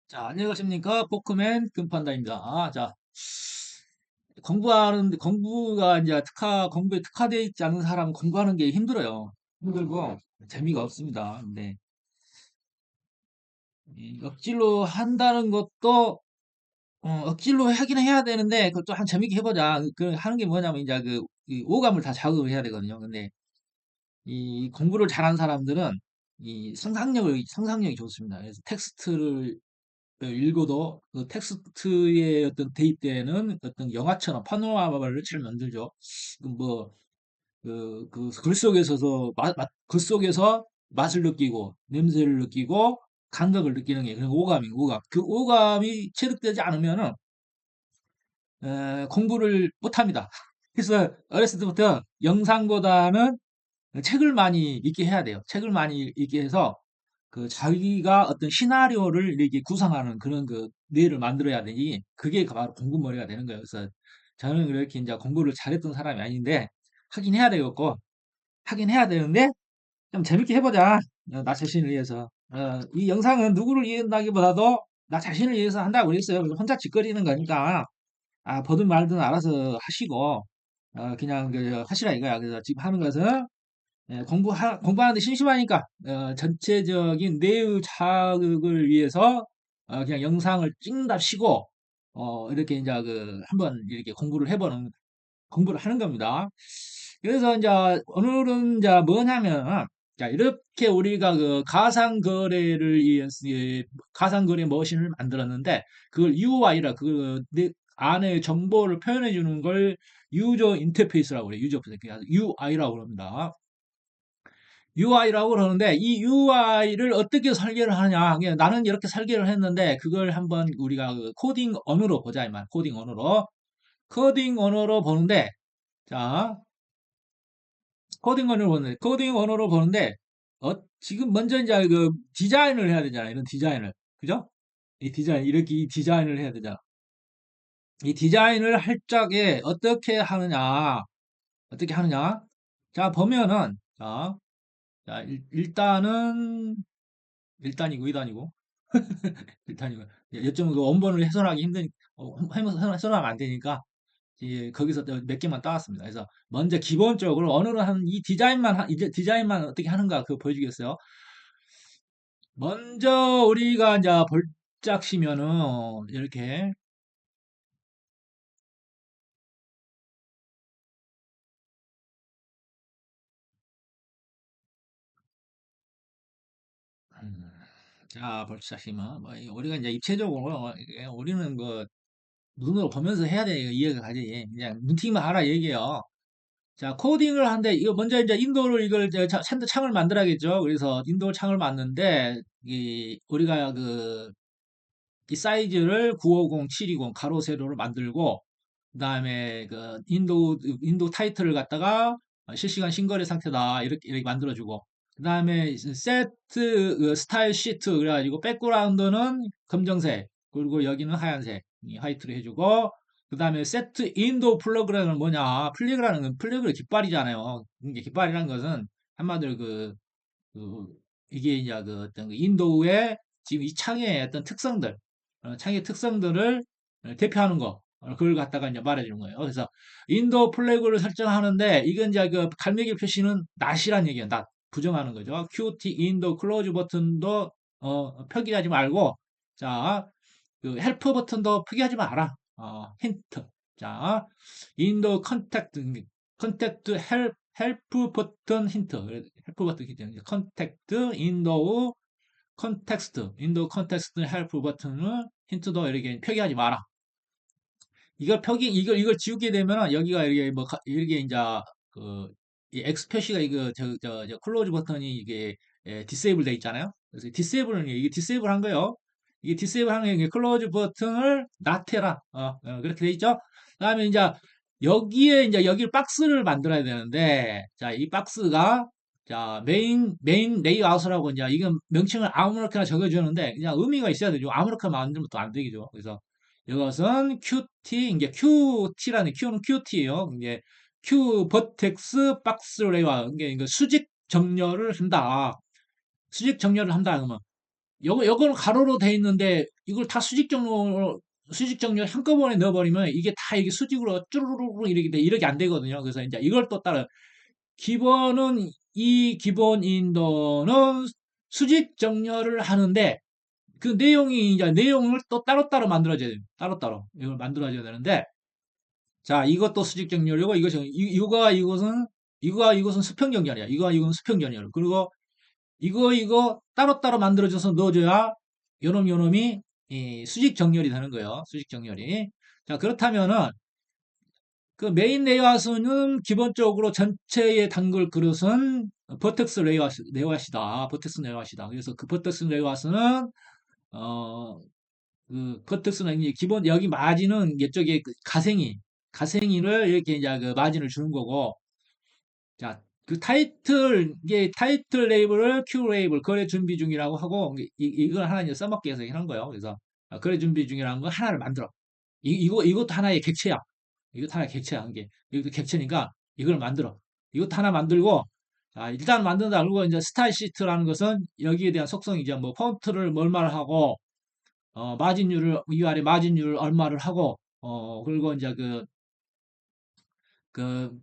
자, 안녕하십니까. 포크맨 금판다입니다. 자, 공부가 이제 공부에 특화되어 있지 않은 사람은 공부하는 게 힘들어요. 힘들고, 재미가 없습니다. 근데, 이 억지로 한다는 것도, 억지로 하긴 해야 되는데, 그것도 한 재밌게 해보자. 하는 게 뭐냐면, 이제 이 오감을 다 자극을 해야 되거든요. 근데, 이 공부를 잘하는 사람들은, 이 상상력이 좋습니다. 그래서 텍스트를 읽어도 그 텍스트에 어떤 대입되는 어떤 영화처럼 파노라마를 잘 만들죠. 그 뭐, 글 속에서도, 글 속에서 맛을 느끼고, 냄새를 느끼고, 감각을 느끼는 게, 그런 오감. 그 오감이 체득되지 않으면은, 공부를 못 합니다. 그래서 어렸을 때부터 영상보다는 책을 많이 읽게 해야 돼요. 책을 많이 읽게 해서, 그 자기가 어떤 시나리오를 이렇게 구상하는 그런 그 뇌를 만들어야 되니 그게 바로 공부머리가 되는 거예요. 그래서 저는 그렇게 이제 공부를 잘했던 사람이 아닌데 하긴 해야 되겠고 하긴 해야 되는데 좀 재밌게 해보자. 나 자신을 위해서. 이 영상은 누구를 위한다기보다도 나 자신을 위해서 한다고 그랬어요. 그래서 혼자 짓거리는 거니까 보든 말든 알아서 하시고 그냥 하시라 이거야. 그래서 지금 하는 것은 공부하는데 심심하니까, 전체적인 뇌의 자극을 위해서, 그냥 영상을 찍는답시고, 이렇게 이제 한번 이렇게 공부를 하는 겁니다. 그래서 이제 오늘은 이제 뭐냐면, 자, 이렇게 우리가 그 가상거래를 위해서, 가상거래 머신을 만들었는데, 그걸 UI라, 내 안에 정보를 표현해 주는 걸 유저 인터페이스라고 그래요. 유저 인터페이스. UI라고 그럽니다. UI라고 그러는데 이 UI를 어떻게 설계를 하느냐. 그냥 나는 이렇게 설계를 했는데 그걸 한번 우리가 그 코딩 언어로 보자 이 말. 코딩 언어로. 코딩 언어로 보는데 자, 코딩 언어로 보는데 지금 먼저 이제 그 디자인을 해야 되잖아. 이런 디자인을. 그죠? 이 디자인을 해야 되잖아. 이 디자인을 할 적에 어떻게 하느냐. 자, 보면은 일단은 1단이고 2단이고 일단이고 요즘 그 원본을 훼손하기 훼손하면 안 되니까 거기서 몇 개만 따왔습니다. 그래서 먼저 기본적으로 언어로 한 이 이제 디자인만 어떻게 하는가 그거 보여주겠어요. 먼저 우리가 이제 볼짝시면은 이렇게 음, 자 볼짝시면 뭐 우리가 이제 입체적으로 우리는 뭐 눈으로 보면서 해야 돼 이해가 가지 그냥 눈팅만 하라 얘기예요. 자, 코딩을 하는데, 이거 먼저 이제 인도를 이걸 샌드 창을 만들어야겠죠. 그래서 인도 창을 만드는데, 우리가 이 사이즈를 950, 720 가로 세로로 만들고, 그 다음에 인도 타이틀을 갖다가 실시간 신거래 상태다. 이렇게 만들어주고, 그 다음에 세트, 스타일 시트, 그래가지고 백그라운드는 검정색, 그리고 여기는 하얀색, 이 화이트로 해주고, 그 다음에 세트 인도 플러그라는 뭐냐? 플러그라는 건 플러그의 깃발이잖아요. 이게 깃발이라는 것은 한마디로 그 이게 이제 어떤 그 인도의 지금 이 창의 어떤 특성들, 창의 특성들을 대표하는 거, 그걸 갖다가 이제 말해주는 거예요. 그래서 인도 플래그를 설정하는데 이건 이제 그 갈매기 표시는 낫이란 얘기예요. 낫 부정하는 거죠. QT 인도 클로즈 버튼도 표기하지 말고 자, 그 헬프 버튼도 표기하지 마라. 힌트. 자, 인도 컨택트 헬프 버튼 힌트. 헬프 버튼 힌트. 컨택트 인도 컨텍스트 헬프 버튼을 힌트도 이렇게 표기하지 마라. 이걸 지우게 되면은 여기가 이렇게 뭐 이렇게 이제 그 이 X 표시가 이거 저 클로즈 버튼이 이게 디세이블 돼 있잖아요. 그래서 이게 디세이블 한 거예요. 이게 디세이블 한 게 클로즈 버튼을 낫해라. 그렇게 돼 있죠. 그다음에 이제 여기에 이제 여기 박스를 만들어야 되는데 자, 이 박스가 자, 메인 레이아웃이라고 이제 이건 명칭을 아무렇게나 적어주는데 그냥 의미가 있어야 되죠. 아무렇게나 만들면 또 안 되겠죠. 그래서 이것은 이제 QT라는 Q는 QT예요. 이제 Q 버텍스 박스 레이와 이게 수직 정렬을 한다. 수직 정렬을 한다. 그러면 요거는 가로로 돼 있는데 이걸 다 수직 정렬 한꺼번에 넣어버리면 이게 다 이게 수직으로 쭈루루루 이렇게 이렇게 안 되거든요. 그래서 이제 이걸 또 따라 기본은 이 기본 인도는 수직 정렬을 하는데 그 내용이 이제 내용을 또 따로따로 만들어져야 돼요. 따로따로 이걸 만들어져야 되는데 자 이것도 수직 정렬이고 이거와 이것은 수평 정렬이야. 이거와 이거는 수평 정렬. 그리고 이거 따로따로 만들어져서 넣어줘야 요놈이 이 수직 정렬이 되는 거예요. 수직 정렬이. 자, 그렇다면은 그 메인 레이아웃은 기본적으로 전체의 단글 그릇은 버텍스 레이아웃이다. 버텍스 레이아웃이다. 그래서 그 버텍스 레이아웃은 어, 그 버텍스는 이제 기본 여기 마진은 이쪽에 그 가생이를 이렇게 이제 그 마진을 주는 거고 자, 그 이게 타이틀 레이블을 Q 레이블 거래 준비 중이라고 하고 이걸 하나 이제 써먹기 위해서 한 거예요. 그래서 거래 준비 중이라는 거 하나를 만들어. 이것도 하나의 객체야. 이것도 하나의 객체야. 이것도 객체니까 이걸 만들어. 이것도 하나 만들고 자, 일단 만든다. 그리고 이제 스타일 시트라는 것은 여기에 대한 속성이죠. 뭐 폰트를 얼마를 하고 마진율을 위아래 마진율을 얼마를 하고 그리고 이제 그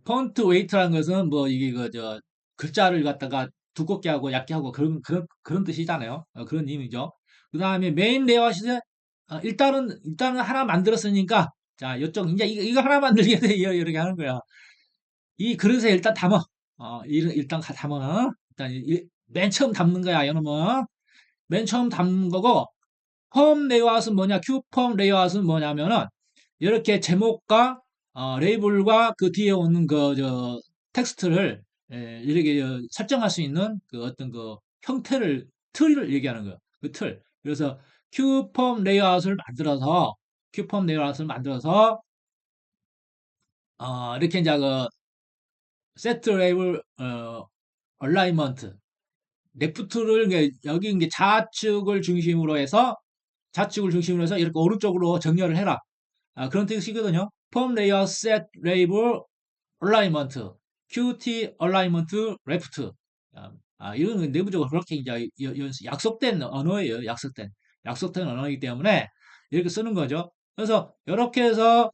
폰트 웨이트라는 것은 뭐 이게 저 글자를 갖다가 두껍게 하고 얇게 하고 그런 뜻이잖아요. 그런 의미죠. 그 다음에 메인 레이아웃은 일단은 하나 만들었으니까 자 이쪽 이제 이거 하나 만들게 돼 이렇게 하는 거야. 이 그릇에 일단 담아. 일단 담아. 일단 맨 처음 담는 거야. 이놈은 맨 처음 담는 거고 펌 레이아웃은 뭐냐? 큐펌 레이아웃은 뭐냐면은 이렇게 제목과 레이블과 그 뒤에 오는 저 텍스트를 이렇게 설정할 수 있는 그 어떤 그 틀을 얘기하는 거예요. 그 틀. 그래서 큐펌 레이아웃을 만들어서 이렇게 이제 그 세트 레이블 얼라이먼트 레프트를 여기 이제 좌측을 중심으로 해서 이렇게 오른쪽으로 정렬을 해라. 그런 뜻이거든요. 폼 레이아웃 셋 레이블 얼라이먼트 QT 얼라이먼트 레프트 이런 내부적으로 그렇게 이제 약속된 언어예요. 약속된 언어이기 때문에 이렇게 쓰는 거죠. 그래서 이렇게 해서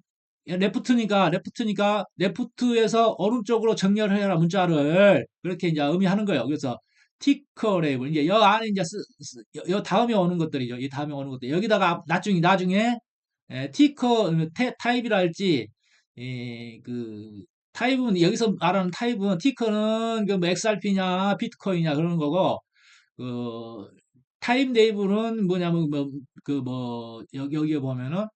레프트에서 오른쪽으로 정렬을 해라 문자를 그렇게 이제 의미하는 거예요. 그래서 티커 레이블 이제 여 안에 이제 여 다음에 오는 것들이죠. 이 다음에 오는 것들 여기다가 나중에 티커 타입이라 할지 그 타입은 여기서 말하는 타입은 티커는 그뭐 XRP냐 비트코인이냐 그러는 거고 그 타입 네이블은 뭐냐면 여기에 보면은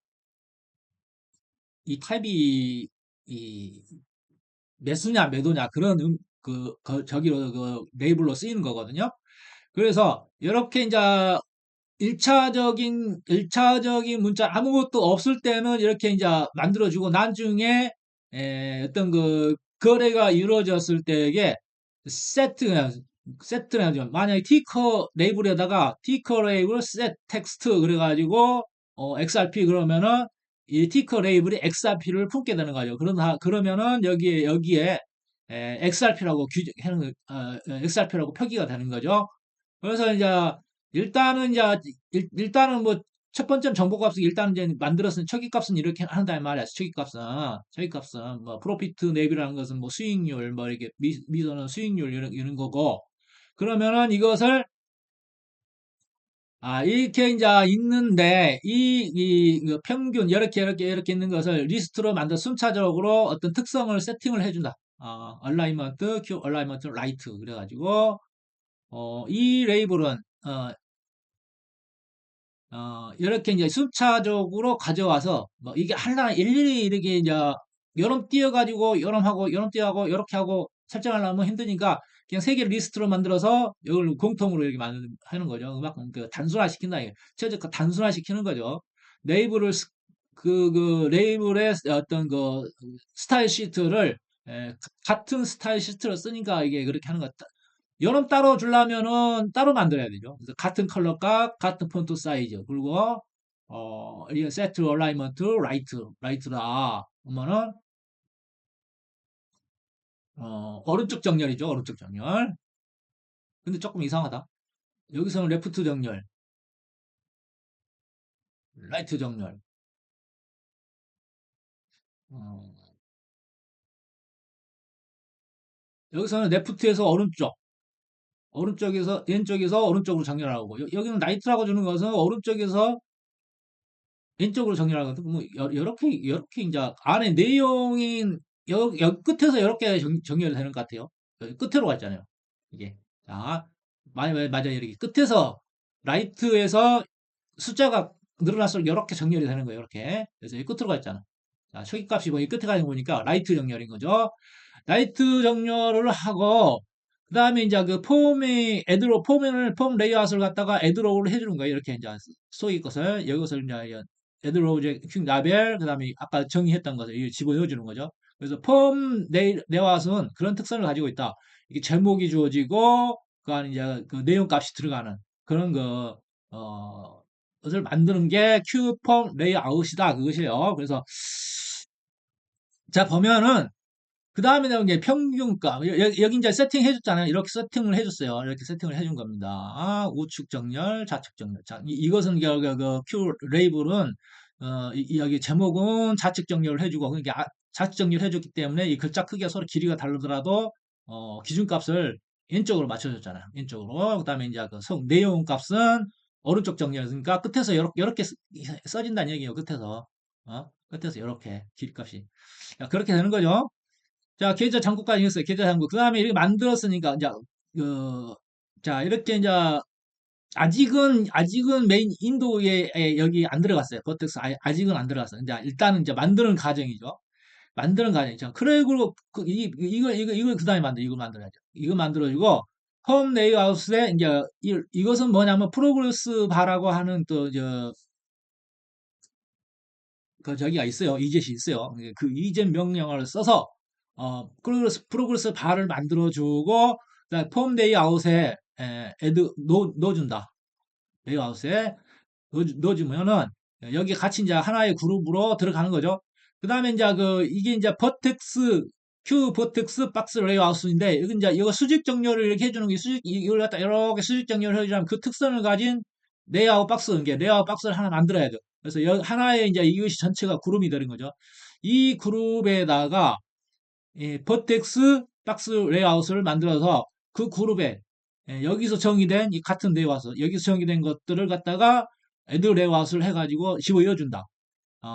이 타입이 이 매수냐 매도냐 그런 저기로 그 레이블로 쓰이는 거거든요. 그래서 이렇게 이제 일차적인 문자 아무것도 없을 때는 이렇게 이제 만들어주고 나중에 어떤 그 거래가 이루어졌을 때에 세트 세트를 하죠. 만약에 티커 레이블에다가 티커 레이블 셋 텍스트 그래가지고 XRP 그러면은 이 티커 레이블이 XRP를 품게 되는 거죠. 그러면은 여기에 XRP라고 XRP라고 표기가 되는 거죠. 그래서 이제 일단은 이제 일단은 뭐 첫 번째 정보값은 일단은 이제 만들었으니 초기값은 이렇게 한다는 말이야. 초기값은 뭐 프로피트 랩이라는 것은 뭐 수익률 뭐 이렇게 미소는 수익률 이런 거고 그러면은 이것을 이렇게 이제 있는데 그 평균 이렇게 있는 것을 리스트로 만들어 순차적으로 어떤 특성을 세팅을 해준다. 얼라이먼트, 큐 얼라이먼트 라이트 그래가지고 이 레이블은 이렇게 이제 순차적으로 가져와서 뭐 이게 하나 일일이 이렇게 이제 요놈 띄어가지고 요놈 띄어하고 요렇게 하고 설정하려면 힘드니까 그냥 세 개를 리스트로 만들어서 이걸 공통으로 이렇게 하는 거죠. 그 단순화시킨다. 최저가 단순화시키는 거죠. 레이블을 레이블의 어떤 그 스타일 시트를 같은 스타일 시트를 쓰니까 이게 그렇게 하는 것 요놈 따로 주려면은 따로 만들어야 되죠. 그래서 같은 컬러값, 같은 폰트 사이즈, 그리고 이 세트 얼라이먼트 라이트다. 그러면은 오른쪽 정렬이죠. 오른쪽 정렬. 근데 조금 이상하다. 여기서는 레프트 정렬. 라이트 정렬. 어, 여기서는 레프트에서 오른쪽, 오른쪽에서 왼쪽에서 오른쪽으로 정렬하고 여기는 라이트라고 주는 것은 오른쪽에서 왼쪽으로 정렬하거든. 뭐 이렇게 이제 안에 내용이 여 끝에서 이렇게 정렬이 되는 것 같아요. 여기 끝으로 갔잖아요. 이게 자 맞아요. 이렇게 끝에서 라이트에서 숫자가 늘어날수록 이렇게 정렬이 되는 거예요. 이렇게 그래서 이 끝으로 갔잖아. 자 초기값이 뭐 이 끝에 가는 거니까 라이트 정렬인 거죠. 라이트 정렬을 하고 그다음에 이제 그 폼이 애드로 폼을 폼 레이아웃을 갖다가 애드로우를 해주는 거예요. 이렇게 이제 소위 것을 이것을 이제 애드로우 퀵 라벨 그다음에 아까 정의했던 것을 이거 집어넣어 주는 거죠. 그래서 폼 레이아웃은 그런 특성을 가지고 있다. 이게 제목이 주어지고 그 안에 이제 그 내용 값이 들어가는 그런 거 것을 만드는 게 큐폼 레이아웃이다 그것이에요. 그래서 자 보면은 그 다음에 나온 게 평균값. 여기 이제 세팅 해줬잖아요. 이렇게 세팅을 해줬어요. 이렇게 세팅을 해준 겁니다. 우측 정렬, 좌측 정렬. 자, 이것은 그 Q 레이블은 여기 제목은 좌측 정렬을 해주고 그러니까 좌측 정렬을 해줬기 때문에 이 글자 크기가 서로 길이가 다르더라도 기준값을 왼쪽으로 맞춰줬잖아요. 왼쪽으로. 그다음에 이제 그 내용 값은 오른쪽 정렬이니까 끝에서 이렇게 써진다는 얘기예요. 끝에서 끝에서 이렇게 길이값이. 자, 그렇게 되는 거죠. 자, 계좌 잔고까지 했어요. 계좌 잔고. 그 다음에 이렇게 만들었으니까, 이제, 그, 자, 이렇게 이제, 아직은 메인 인도에 여기 안 들어갔어요. 버텍스 아직은 안 들어갔어요. 이제 일단은 이제 만드는 과정이죠. 만드는 과정이죠. 그래, 그리고, 이걸 그 다음에 이걸 만들어야죠. 이거 만들어주고, 홈 레이아웃에, 이제, 이것은 뭐냐면, 프로그레스 바라고 하는 또, 저기가 있어요. 이젯이 있어요. 그 이젯 명령어를 써서 프로그레스 바를 만들어주고 그다음에 폼 레이아웃에 넣어준다. 레이아웃에 넣어주면은 여기 같이 이제 하나의 그룹으로 들어가는 거죠. 그 다음에 이제 이게 이제 버텍스 큐 버텍스 박스 레이아웃인데 여기 이제 이거 수직 정렬을 이렇게 해주는 게 이걸 갖다 이렇게 수직 정렬을 해주면 그 특성을 가진 레이아웃 박스 이게 레이아웃 박스를 하나 만들어야죠. 그래서 하나의 이제 이것이 전체가 그룹이 되는 거죠. 이 그룹에다가 이 버텍스 박스 레이아웃을 만들어서 그 그룹에 여기서 정의된 이 같은 레이아웃 여기서 정의된 것들을 갖다가 애드 레이아웃을 해가지고 집어넣어준다.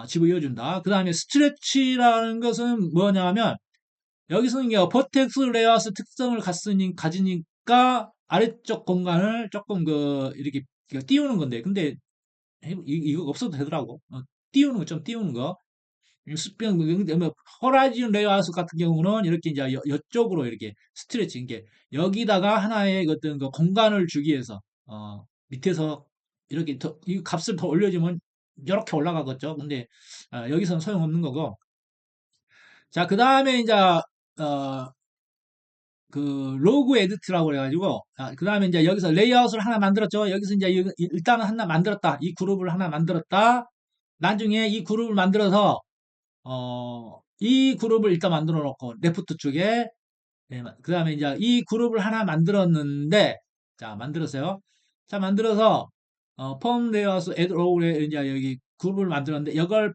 집어넣어준다. 그 다음에 스트레치라는 것은 뭐냐면 여기서는 이게 버텍스 레이아웃 특성을 가지니까 아래쪽 공간을 조금 이렇게 띄우는 건데 근데 이거 없어도 되더라고. 띄우는 거 좀 띄우는 거. 수평 뭐 호라이즌 레이아웃 같은 경우는 이렇게 이제 옆쪽으로 이렇게 스트레치 이게 여기다가 하나의 어떤 그 공간을 주기 위해서 밑에서 이렇게 이 값을 더 올려주면 이렇게 올라가겠죠. 근데 여기서는 소용없는 거고. 자, 그 다음에 이제 그 로그 에디트라고 그래가지고 그 다음에 이제 여기서 레이아웃을 하나 만들었죠. 여기서 이제 일단은 하나 만들었다. 이 그룹을 하나 만들었다. 나중에 이 그룹을 만들어서 이 그룹을 일단 만들어 놓고 레프트 쪽에 그 다음에 이제 이 그룹을 하나 만들었는데 자 만들었어요. 자 만들어서 펌 레이아웃 애드 로우에 이제 여기 그룹을 만들었는데 이걸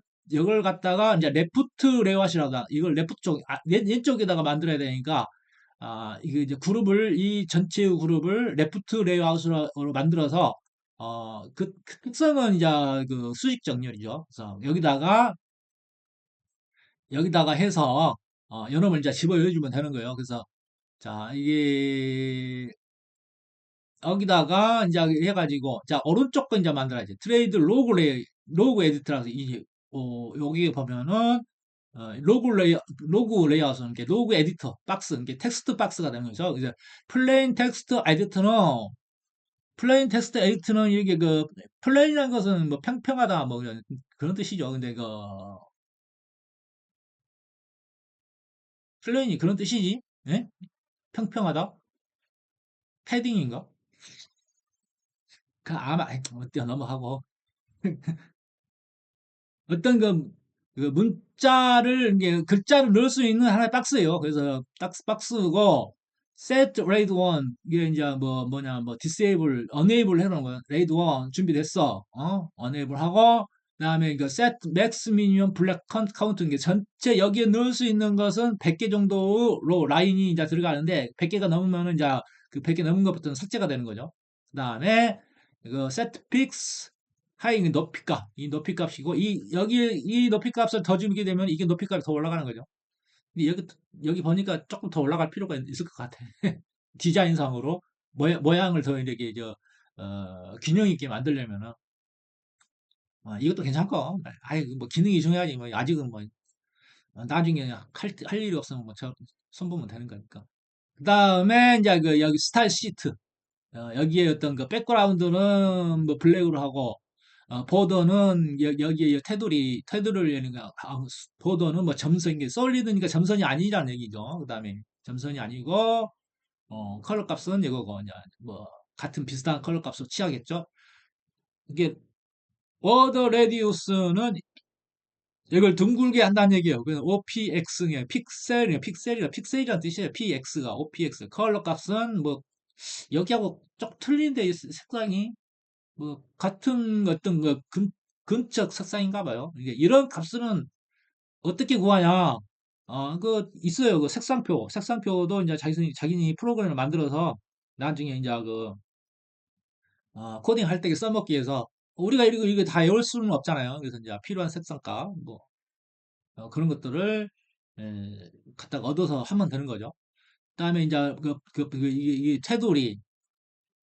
갖다가 이제 레프트 레이아웃이라고 이걸 레프트 쪽 왼쪽에다가 만들어야 되니까 이게 이제 이 전체의 그룹을 레프트 레이아웃으로 만들어서 그 특성은 이제 그 수직 정렬이죠. 그래서 여기다가 해서 요놈을 이제 집어넣어주면 되는 거예요. 그래서 자 이게 여기다가 이제 해가지고 자 오른쪽 거 이제 만들어야지. 트레이드 로그 에디트라서 이제 여기 보면은 로그 레이아웃은 이게 로그 에디터 박스 이게 텍스트 박스가 되는 거죠. 이제 플레인 텍스트 에디터는 이게 플레인이라는 것은 뭐 평평하다 뭐 그런 뜻이죠. 근데 플레인이 그런 뜻이지? 예? 평평하다? 패딩인가? 아마 어때요 넘어가고 어떤 그 문자를 이게 글자를 넣을 수 있는 하나의 박스예요. 그래서 박스고 set raid 1 이게 이제 뭐냐 disable enable 해놓은 거야. raid 1 준비됐어. enable 하고 그다음에 그 set max minimum 블랙 카운트 게 전체 여기에 넣을 수 있는 것은 100개 정도로 라인이 이제 들어가는데 100개가 넘으면은 이제 그 100개 넘은 것부터는 삭제가 되는 거죠. 그다음에 그 set fix 하이 높이값 이 높이값이고 이 여기 이 높이값을 더 주게 되면 이게 높이값이 더 올라가는 거죠. 근데 여기 보니까 조금 더 올라갈 필요가 있을 것 같아. 디자인상으로 모양을 더 이렇게 균형 있게 만들려면은 이것도 괜찮고 아이 뭐 기능이 중요하지 뭐 아직은 뭐 나중에 할 일이 없으면 뭐 손보면 되는 거니까. 그 다음에 이제 그 여기 스타일 시트 여기에 어떤 그 백그라운드는 뭐 블랙으로 하고 보더는 여기에 테두리를 여는 거 보더는 뭐 점선 게 솔리드니까 점선이 아니라는 얘기죠. 그 다음에 점선이 아니고 컬러 값은 이거고 이제 뭐 같은 비슷한 컬러 값으로 취하겠죠. 이게 보더 레디우스는 이걸 둥글게 한다는 얘기예요. 그래서 OPX냐, 픽셀이라는 뜻이에요. PX가, OPX. 컬러 값은 뭐, 여기하고 좀 틀린데, 색상이. 뭐, 같은 어떤 근적 색상인가 봐요. 이게 이런 값은 어떻게 구하냐? 있어요. 그 색상표도 이제 자기니 프로그램을 만들어서 나중에 이제 코딩 할 때 써먹기 위해서 우리가 이거 다 외울 수는 없잖아요. 그래서 이제 필요한 색상값, 뭐, 그런 것들을 갖다가 얻어서 하면 되는 거죠. 그다음에 이제 이게 테두리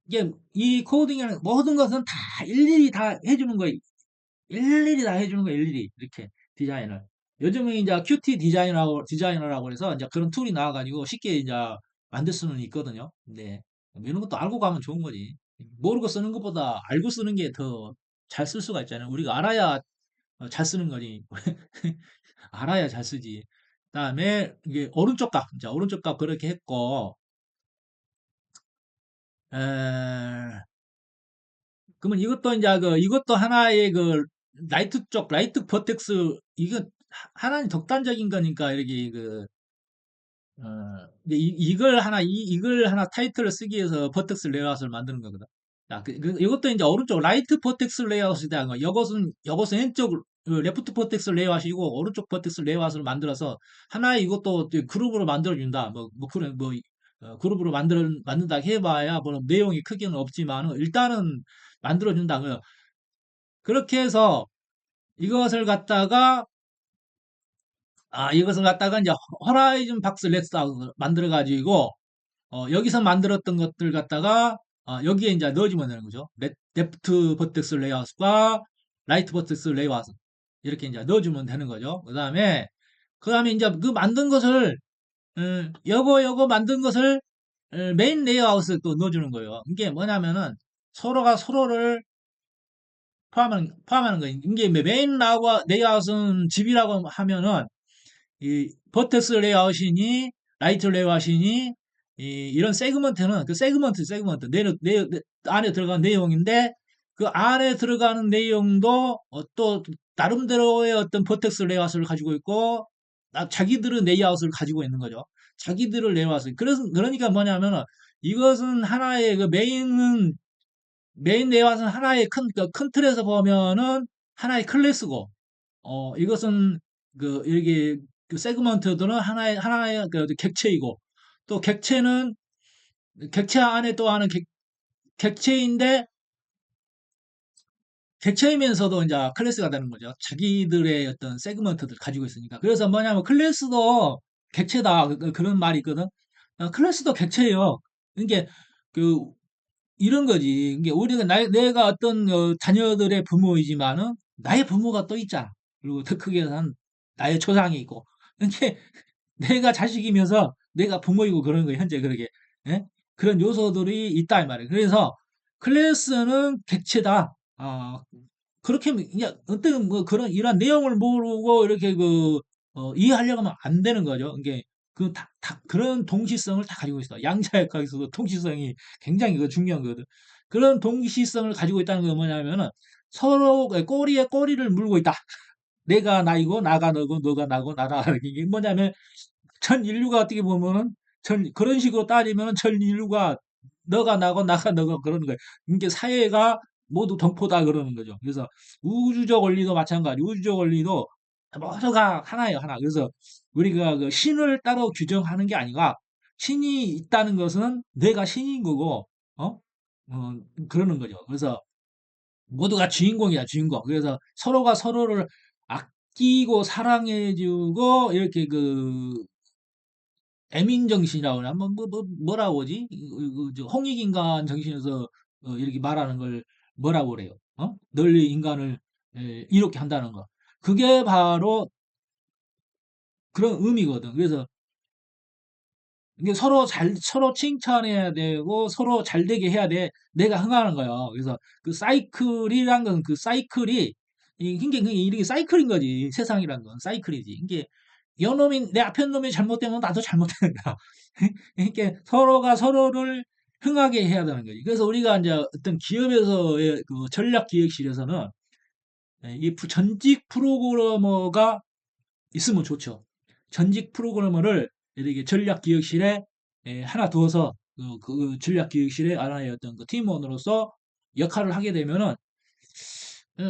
이게 이 코딩이라는 모든 것은 다 일일이 다 해주는 거예요. 일일이 다 해주는 거예요. 일일이 이렇게 디자인을. 요즘에 이제 큐티 디자이너라고 해서 이제 그런 툴이 나와가지고 쉽게 이제 만들 수는 있거든요. 근데 이런 것도 알고 가면 좋은 거지. 모르고 쓰는 것보다 알고 쓰는 게 더 잘 쓸 수가 있잖아요. 우리가 알아야 잘 쓰는 거니. 알아야 잘 쓰지. 그다음에 이게 오른쪽 값, 자 오른쪽 값 그렇게 했고, 에, 그러면 이것도 이제 이것도 하나의 라이트 버텍스 이거 하나의 독단적인 거니까 이렇게 근데 이걸 하나 타이틀을 쓰기 위해서 버텍스 레이아웃을 만드는 거거든. 자, 이것도 이제 오른쪽 라이트 버텍스 레이아웃에 대한 거. 이것은 왼쪽 레프트 버텍스 레이아웃이고 오른쪽 버텍스 레이아웃을 만들어서 하나의 이것도 이제 그룹으로 만들어준다. 그래 그룹으로 만든다 해봐야 뭐 내용이 크게는 없지만 일단은 만들어준다. 그렇게 해서 이것을 갖다가 이것을 갖다가 이제 허라이즌 박스 렛츠 만들어 가지고 여기서 만들었던 것들 갖다가 여기에 이제 넣어주면 되는 거죠. 레프트 버텍스 레이아웃과 라이트 버텍스 레이아웃 이렇게 이제 넣어주면 되는 거죠. 그 다음에 이제 그 만든 것을 요거 만든 것을 메인 레이아웃에 또 넣어주는 거예요. 이게 뭐냐면은 서로가 서로를 포함하는 거예요. 이게 메인 레이아웃은 집이라고 하면은 이 버텍스 레이아웃이니 라이트 레이아웃이니 이런 세그먼트는 그 세그먼트 안에 들어가는 내용인데 그 안에 들어가는 내용도 또 나름대로의 어떤 버텍스 레이아웃을 가지고 있고 자기들은 레이아웃을 가지고 있는 거죠. 자기들을 레이아웃을 그러니까 뭐냐면은 이것은 하나의 메인 레이아웃은 하나의 큰 틀에서 보면은 하나의 클래스고 이것은 이렇게 세그먼트들은 하나의 객체이고 또 객체 안에 또 하는 객체인데 객체이면서도 이제 클래스가 되는 거죠. 자기들의 어떤 세그먼트들 가지고 있으니까. 그래서 뭐냐면 클래스도 객체다 그런 말이 있거든. 클래스도 객체예요. 이게 그 이런 거지. 이게 내가 어떤 자녀들의 부모이지만은 나의 부모가 또 있잖아. 그리고 더 크게는 나의 조상이 있고. 이게 내가 자식이면서 내가 부모이고 그러는 거예요. 현재 그렇게. 예? 그런 요소들이 있다 이 말이에요. 그래서 클래스는 객체다. 그렇게 그냥 어떤 뭐 그런 이런 내용을 모르고 이렇게 이해하려고 하면 안 되는 거죠. 이게 그런 동시성을 다 가지고 있어. 양자역학에서도 동시성이 굉장히 중요한 거거든. 그런 동시성을 가지고 있다는 건 뭐냐면은 서로 꼬리에 꼬리를 물고 있다. 내가 나이고 나가 너고 너가 나고 나다. 이게 뭐냐면 전 인류가 어떻게 보면은 그런 식으로 따지면은 전 인류가 너가 나고 나가 너가 그러는 거예요. 이게 사회가 모두 동포다 그러는 거죠. 그래서 우주적 원리도 마찬가지. 우주적 원리도 모두가 하나예요, 하나. 그래서 우리가 그 신을 따로 규정하는 게 아니라 신이 있다는 것은 내가 신인 거고, 어? 어, 그러는 거죠. 그래서 모두가 주인공이야, 주인공. 그래서 서로가 서로를 아끼고 사랑해주고 이렇게 그 애민 정신이라고 하나 뭐라고 하지? 저 홍익인간 정신에서 이렇게 말하는 걸 뭐라고 그래요? 널리 인간을 이롭게 한다는 거. 그게 바로 그런 의미거든. 그래서 이게 서로 칭찬해야 되고 서로 잘 되게 해야 돼. 내가 흥하는 거야. 그래서 그 사이클이란 건 그 사이클이 이게 이게 사이클인 거지. 세상이란 건 사이클이지. 이게 요놈이 내 앞에 놈이 잘못되면 나도 잘못되는 거야. 이렇게 서로가 서로를 흥하게 해야 되는 거지. 그래서 우리가 이제 어떤 기업에서의 그 전략 기획실에서는 이 전직 프로그래머가 있으면 좋죠. 전직 프로그래머를 이렇게 전략기획실에 하나 두어서 그 전략기획실에 하나의 어떤 그 팀원으로서 역할을 하게 되면은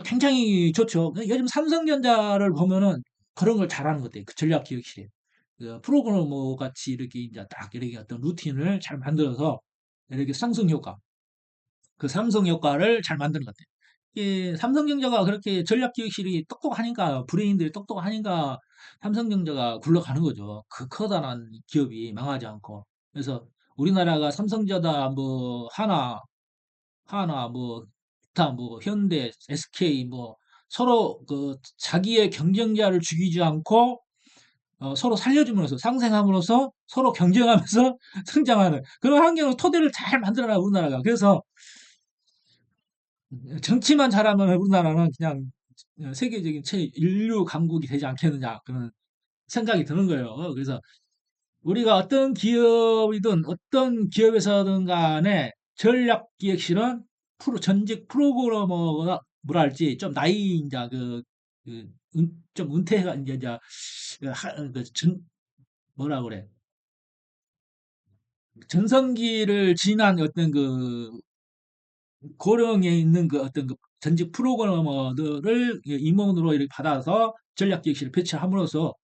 굉장히 좋죠. 요즘 삼성전자를 보면은 그런 걸 잘하는 것 같아요. 그 전략기획실에. 그 프로그래머 같이 이렇게 이제 딱 이렇게 어떤 루틴을 잘 만들어서 이렇게 상승 효과, 그 삼성 효과를 잘 만드는 것 같아요. 이게 삼성전자가 그렇게 전략기획실이 똑똑하니까, 브레인들이 똑똑하니까 삼성전자가 굴러가는 거죠. 그 커다란 기업이 망하지 않고. 그래서 우리나라가 삼성전자, 뭐, 뭐, 기타, 뭐, 현대, SK, 뭐, 서로 그 자기의 경쟁자를 죽이지 않고 서로 살려줌으로써 상생함으로써 서로 경쟁하면서 성장하는 그런 환경을 토대를 잘 만들어놔 우리나라가. 그래서 정치만 잘하면 우리나라는 그냥 세계적인 인류 강국이 되지 않겠느냐 그런 생각이 드는 거예요. 그래서 우리가 어떤 기업이든 어떤 기업에서든 간에 전략기획실은 전직 프로그래머가 뭐라 할지 좀 나이 이제 좀 은퇴가 이제 뭐라 그래 전성기를 지난 어떤 그 고령에 있는 그 어떤 그 전직 프로그래머들을 임원으로 이렇게 받아서 전략기획실을 배치함으로써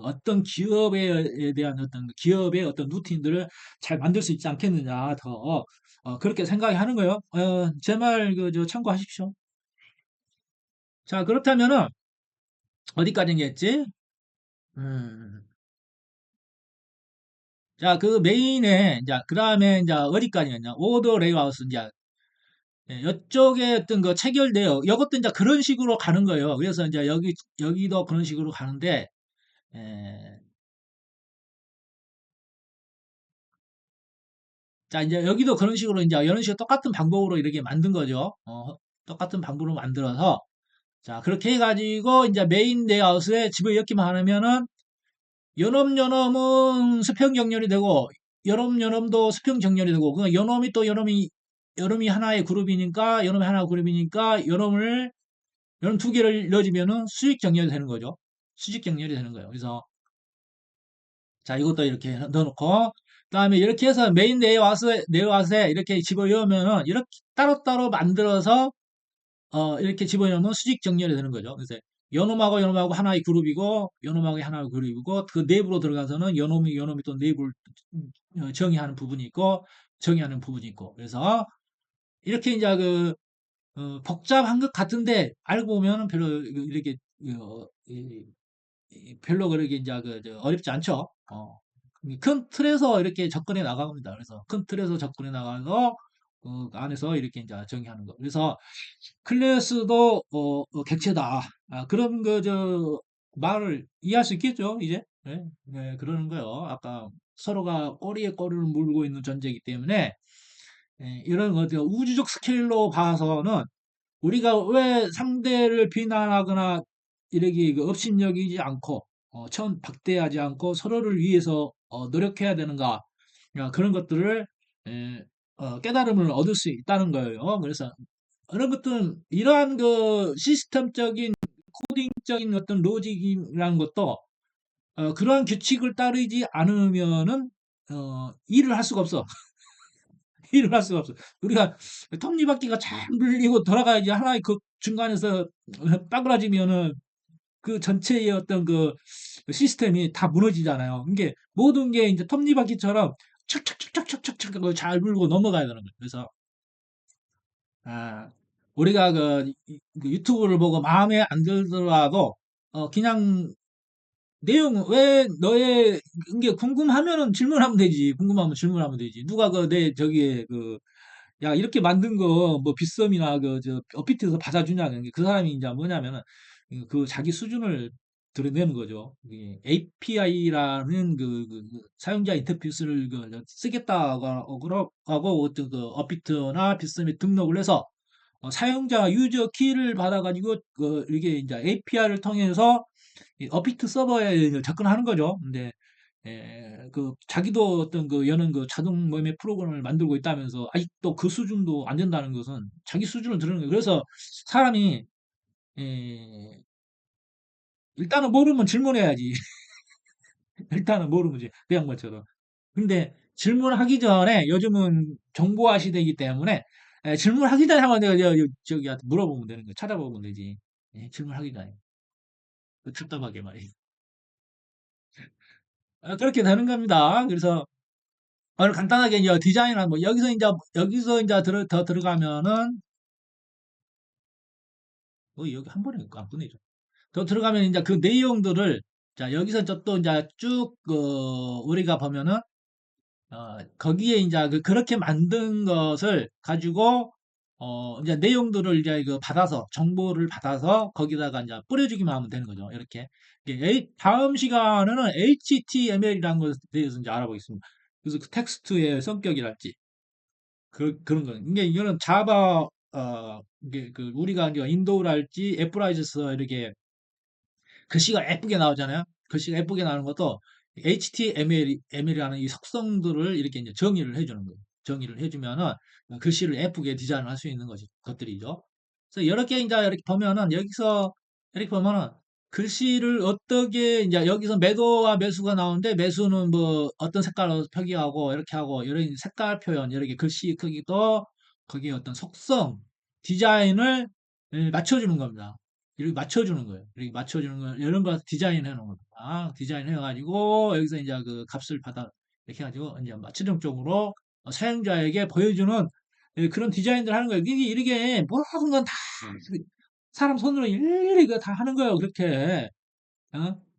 어떤 기업에 대한 어떤 그 기업의 어떤 루틴들을 잘 만들 수 있지 않겠느냐 더 그렇게 생각이 하는 거예요. 제 말 그 참고하십시오. 자 그렇다면은 어디까지 했지? 음, 자 그 메인에 이제 그 다음에 이제 어디까지였냐? 오더 레이아웃 이제 이쪽에 어떤 거 체결돼요. 이것도 이제 그런 식으로 가는 거예요. 그래서 이제 여기도 그런 식으로 가는데, 에, 자, 이제 여기도 그런 식으로 이제 이런 식으로 똑같은 방법으로 이렇게 만든 거죠. 똑같은 방법으로 만들어서, 자, 그렇게 해가지고 이제 메인 레이아웃에 집어넣기만 하면은, 연엄 수평 정렬이 되고, 연엄도 수평 정렬이 되고, 그 연엄이 하나의 그룹이니까, 연엄이 하나의 그룹이니까, 연엄 두 개를 넣어주면은 수직 정렬이 되는 거죠. 수직 정렬이 되는 거예요. 그래서 자 이것도 이렇게 넣어놓고 그다음에 이렇게 해서 메인 내와스에 이렇게 집어넣으면은 이렇게 따로따로 만들어서 이렇게 집어넣으면 수직 정렬이 되는 거죠. 그래서 연놈하고 하나의 그룹이고 연놈하고 하나의 그룹이고 그 내부로 들어가서는 연놈이 또 내부를 정의하는 부분이 있고 정의하는 부분이 있고 그래서 이렇게 이제 복잡한 것 같은데 알고 보면은 별로 이렇게 별로 그렇게 이제 어렵지 않죠. 큰 틀에서 이렇게 접근해 나갑니다. 그래서 큰 틀에서 접근해 나가서 그 안에서 이렇게 이제 정의하는 거. 그래서 클래스도 객체다. 그런 말을 이해할 수 있겠죠, 이제? 네, 네, 그러는 거요. 아까 서로가 꼬리에 꼬리를 물고 있는 존재이기 때문에 이런 우주적 스케일로 봐서는 우리가 왜 상대를 비난하거나 이러기 업신여기지 않고 박대하지 않고 서로를 위해서 노력해야 되는가 그런 것들을 깨달음을 얻을 수 있다는 거예요. 그래서 어느 것들은 이러한 그 시스템적인 코딩적인 어떤 로직이라는 것도 그러한 규칙을 따르지 않으면은 일을 할 수가 없어. 일어날 수가 없어. 우리가 톱니바퀴가 잘 물리고 돌아가야지 하나의 그 중간에서 빠그라지면은 그 전체의 어떤 그 시스템이 다 무너지잖아요. 이게 모든 게 이제 톱니바퀴처럼 척척척척척척척 잘 물고 넘어가야 되는 거예요. 그래서 아, 우리가 그 유튜브를 보고 마음에 안 들더라도 그냥 내용 왜 너의 이게 궁금하면은 질문하면 되지. 궁금하면 질문하면 되지. 누가 그 내 저기에 그 야 이렇게 만든 거 뭐 빗썸이나 그 저 업비트에서 받아주냐는 게 그 사람이 이제 뭐냐면은 그 자기 수준을 드러내는 거죠. API라는 그 사용자 인터페이스를 쓰겠다고 하고 어떤 그 업비트나 빗썸에 등록을 해서 사용자 유저 키를 받아가지고 이게 이제 API를 통해서 이 업비트 서버에 접근하는 거죠. 근데 그 자기도 어떤 그 여는 그 자동 모의 프로그램을 만들고 있다면서 아직도 그 수준도 안 된다는 것은 자기 수준을 드러는 거예요. 그래서 사람이 에, 일단은 모르면 질문해야지. 일단은 모르면 그 양반처럼. 근데 질문하기 전에 요즘은 정보화 시대이기 때문에 질문하기 전에 한번 내가 저기 물어보면 되는 거야. 찾아보면 되지. 질문하기 전에. 그 답답하게 말이에요. 그렇게 되는 겁니다. 그래서 오늘 간단하게 이제 디자인을 뭐 여기서 이제 더 들어가면은 여기 한 번에 안 끝내죠. 더 들어가면 이제 그 내용들을 자 여기서 또 이제 쭉 우리가 보면은 거기에 이제 그렇게 만든 것을 가지고 이제 내용들을 이제 그 받아서 정보를 받아서 거기다가 이제 뿌려주기만 하면 되는 거죠. 이렇게. 다음 시간에는 HTML이라는 것에 대해서 이제 알아보겠습니다. 그래서 그 텍스트의 성격이랄지 그런 거. 이거는 자바 이게 그 우리가 이제 인도랄지 애플라이즈에서 이렇게 글씨가 예쁘게 나오잖아요. 글씨가 예쁘게 나오는 것도 HTML이라는 이 속성들을 이렇게 이제 정의를 해주는 거예요. 정의를 해주면은 글씨를 예쁘게 디자인을 할 수 있는 것들이죠. 그래서 이렇게 이제 이렇게 보면은 여기서 이렇게 보면은 글씨를 어떻게 이제 여기서 매도와 매수가 나오는데 매수는 뭐 어떤 색깔로 표기하고 이렇게 하고 이런 색깔 표현 이렇게 글씨 크기도 거기에 어떤 속성 디자인을 맞춰주는 겁니다. 이렇게 맞춰주는 거예요. 이렇게 맞춰주는 거, 이런 거 디자인해 놓은 겁니다. 디자인해가지고, 여기서 이제 그 값을 받아, 이렇게 해가지고, 이제 최종적으로 사용자에게 보여주는 그런 디자인들 하는 거예요. 이게 모든 건 다 사람 손으로 일일이 다 하는 거예요. 그렇게.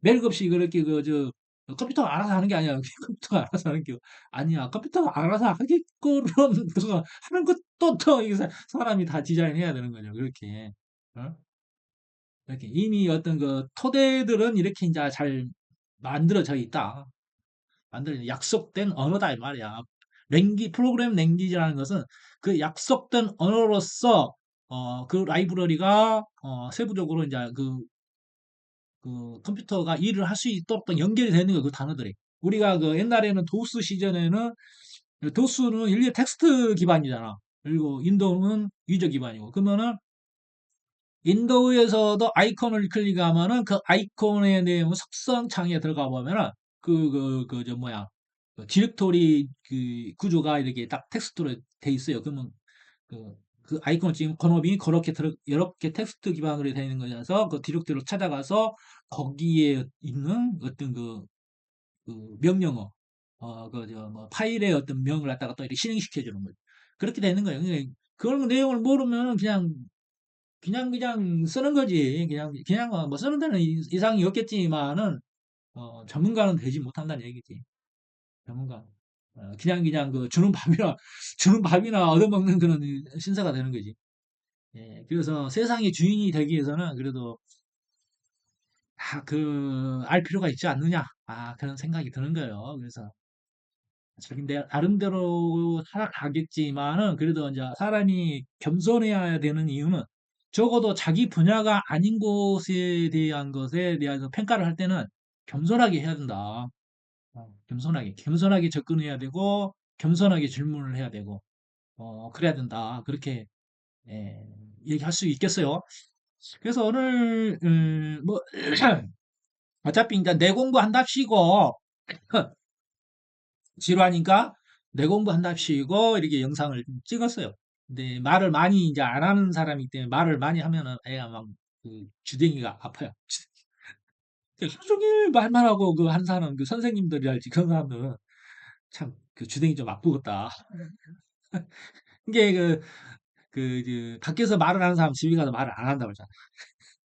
매일 없이 그렇게 컴퓨터가 알아서 하는 게 아니야. 컴퓨터가 알아서 하는 게 아니야. 컴퓨터가 알아서 하게끔 그거 하는 것도 또 이게 사람이 다 디자인해야 되는 거죠. 그렇게. 어? 이렇게 이미 어떤 그 토대들은 이렇게 이제 잘 만들어져 있다. 약속된 언어다 이 말이야. 프로그램 랭귀지라는 것은 그 약속된 언어로서 그 라이브러리가 세부적으로 이제 그 컴퓨터가 일을 할 수 있도록 또 연결이 되는 거그 단어들이. 우리가 그 옛날에는 도스 시절에는 도스는 일개 텍스트 기반이잖아. 그리고 인도는 유저 기반이고. 그러면은 윈도우에서도 아이콘을 클릭하면은 그 아이콘의 내용 속성 창에 들어가 보면은 저 뭐야 그 디렉토리 그 구조가 이렇게 딱 텍스트로 돼 있어요. 그러면 그 아이콘 지금 번호비 이렇게 텍스트 기반으로 되어 있는 거라서 그 디렉토리로 찾아가서 거기에 있는 어떤 그 명령어 뭐 파일의 어떤 명을 갖다가 또 이렇게 실행시켜 주는 거죠. 그렇게 되는 거예요. 그러니까 그런 내용을 모르면 그냥 쓰는 거지. 그냥 뭐 쓰는 데는 이상이 없겠지만은, 전문가는 되지 못한다는 얘기지. 전문가. 그냥 주는 밥이나, 주는 밥이나 얻어먹는 그런 신사가 되는 거지. 예, 그래서 세상의 주인이 되기 위해서는 그래도 알 필요가 있지 않느냐. 그런 생각이 드는 거예요. 그래서 자기 나름대로 살아가겠지만은 그래도 이제 사람이 겸손해야 되는 이유는 적어도 자기 분야가 아닌 곳에 대한 것에 대해서 평가를 할 때는 겸손하게 해야 된다. 겸손하게 접근해야 되고 겸손하게 질문을 해야 되고 그래야 된다. 그렇게 예, 얘기할 수 있겠어요. 그래서 오늘 뭐 어차피 이제 내 공부 한답시고 지루하니까 내 공부한답시고 이렇게 영상을 찍었어요. 근데 말을 많이 이제 안 하는 사람이기 때문에 말을 많이 하면은 애가 막 그 주댕이가 아파요. 하루 종일 말만 하고 그 한 사람 그 선생님들이랄지 그런 사람들은 참 그 주댕이 좀 아프겠다. 이게 밖에서 말을 하는 사람 집에 가서 말을 안 한다고 그러잖아.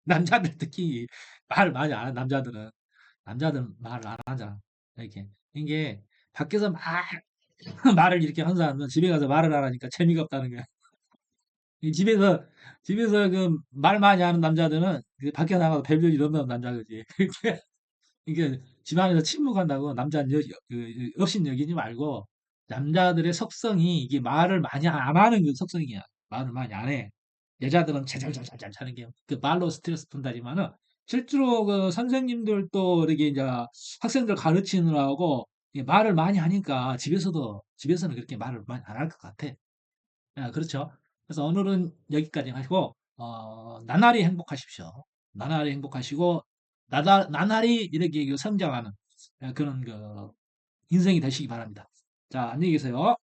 남자들 특히 말을 많이 안 하는 남자들은 말을 안 하잖아. 이렇게. 이게 밖에서 말을 이렇게 하는 사람은 집에 가서 말을 안 하니까 재미가 없다는 거야. 이 집에서 그 말 많이 하는 남자들은 그 밖에 나가서 별별 일 없는 남자거지. 이게 집안에서 침묵한다고 남자는 없인 여기지 말고 남자들의 속성이 이게 말을 많이 안 하는 그 속성이야. 말을 많이 안 해. 여자들은 잘잘잘잘 하는 게 그 말로 스트레스 푼다지만은 실제로 그 선생님들도 이렇게 이제 학생들 가르치느라고 이 말을 많이 하니까 집에서는 그렇게 말을 많이 안 할 것 같아. 아, 그렇죠. 그래서 오늘은 여기까지 하시고 나날이 행복하십시오. 나날이 행복하시고 나날이 이렇게 그 성장하는 그런 그 인생이 되시기 바랍니다. 자, 안녕히 계세요.